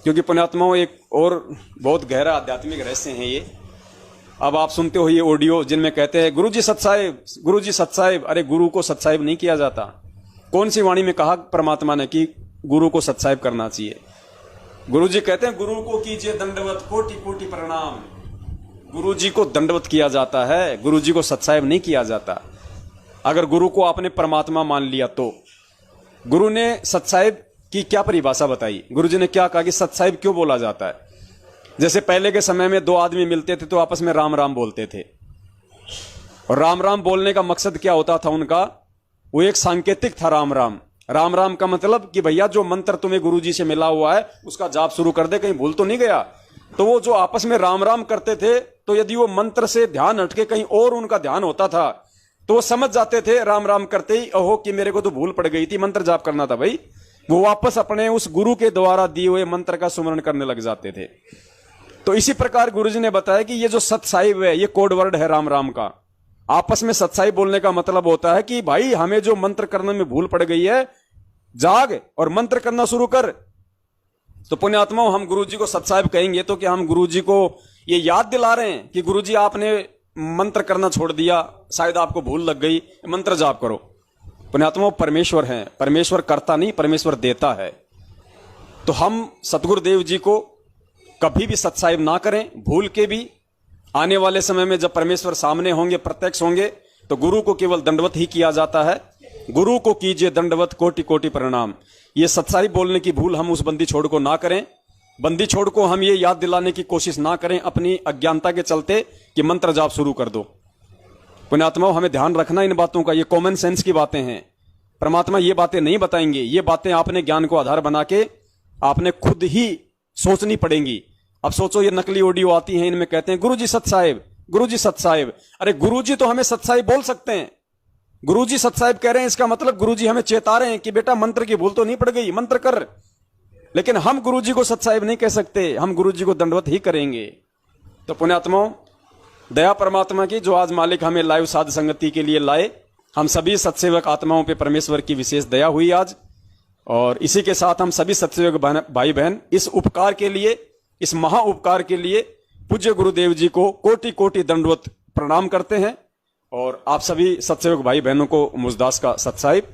क्योंकि पुण्यात्माओं एक और बहुत गहरा आध्यात्मिक रहस्य है ये। अब आप सुनते हो ये ऑडियो जिनमें कहते हैं गुरु जी सत्साहिब, गुरु जी सत्साहिब। अरे गुरु को सत्साहिब नहीं किया जाता। कौन सी वाणी में कहा परमात्मा ने कि गुरु को सत्साहिब करना चाहिए? गुरु जी कहते हैं गुरु को कीजिए दंडवत कोटि कोटि प्रणाम। गुरु जी को दंडवत किया जाता है, गुरु जी को सत्साहिब नहीं किया जाता। अगर गुरु को आपने परमात्मा मान लिया तो गुरु ने सत्साहिब की क्या परिभाषा बताई? गुरु जी ने क्या कहा कि सत्साहिब क्यों बोला जाता है? जैसे पहले के समय में दो आदमी मिलते थे तो आपस में राम राम बोलते थे, और राम राम बोलने का मकसद क्या होता था उनका? वो एक सांकेतिक था राम राम। राम राम का मतलब कि भैया जो मंत्र तुम्हें गुरु जी से मिला हुआ है उसका जाप शुरू कर दे, कहीं भूल तो नहीं गया। तो वो जो आपस में राम राम करते थे, तो यदि वो मंत्र से ध्यान हटके कहीं और उनका ध्यान होता था तो वो समझ जाते थे राम राम करते ही, ओहो कि मेरे को तो भूल पड़ गई थी, मंत्र जाप करना था भाई। वो वापस अपने उस गुरु के द्वारा दिए हुए मंत्र का सुमरण करने लग जाते थे। तो इसी प्रकार गुरुजी ने बताया कि ये जो सत्साहिब है ये कोड वर्ड है राम राम का। आपस में सत्साहिब बोलने का मतलब होता है कि भाई हमें जो मंत्र करने में भूल पड़ गई है, जाग और मंत्र करना शुरू कर। तो पुण्यात्माओं, हम गुरुजी को सत्साहिब कहेंगे तो क्या हम गुरुजी को ये याद दिला रहे हैं कि गुरुजी आपने मंत्र करना छोड़ दिया, शायद आपको भूल लग गई, मंत्र जाप करो? पुण्यात्माओं, परमेश्वर हैं, परमेश्वर करता नहीं, परमेश्वर देता है। तो हम सतगुरुदेव जी को कभी भी सत्साहिब ना करें, भूल के भी। आने वाले समय में जब परमेश्वर सामने होंगे, प्रत्यक्ष होंगे, तो गुरु को केवल दंडवत ही किया जाता है। गुरु को कीजिए दंडवत कोटि कोटि प्रणाम। ये सत्साहिब बोलने की भूल हम उस बंदी छोड़ को ना करें। बंदी छोड़ को हम ये याद दिलाने की कोशिश ना करें अपनी अज्ञानता के चलते कि मंत्र जाप शुरू कर दो। पुण्यात्माओं, हमें ध्यान रखना इन बातों का, ये कॉमन सेंस की बातें हैं। परमात्मा ये बातें नहीं बताएंगे, ये बातें आपने ज्ञान को आधार बना के आपने खुद ही सोचनी पड़ेंगी। अब सोचो, ये नकली ऑडियो आती हैं, इनमें कहते हैं गुरुजी सत्साहिब, गुरुजी सत्साहिब। अरे गुरुजी तो हमें सत्साहिब बोल सकते हैं। गुरुजी सत्साहिब कह रहे हैं, इसका मतलब गुरुजी हमें चेता रहे हैं कि बेटा मंत्र की भूल तो नहीं पड़ गई, मंत्र कर। लेकिन हम गुरुजी को सत्साहिब नहीं कह सकते, हम गुरुजी को दंडवत ही करेंगे। तो पुण्यात्माओं, दया परमात्मा की, जो आज मालिक हमें लाइव साध संगति के लिए लाए, हम सभी सत्सेवक आत्माओं पे परमेश्वर की विशेष दया हुई आज। और इसी के साथ हम सभी सत्सेवक भाई बहन इस उपकार के लिए, इस महा उपकार के लिए पूज्य गुरुदेव जी को कोटि कोटि दंडवत प्रणाम करते हैं। और आप सभी सत्सेवक भाई बहनों को मुजदास का सत्साहिब।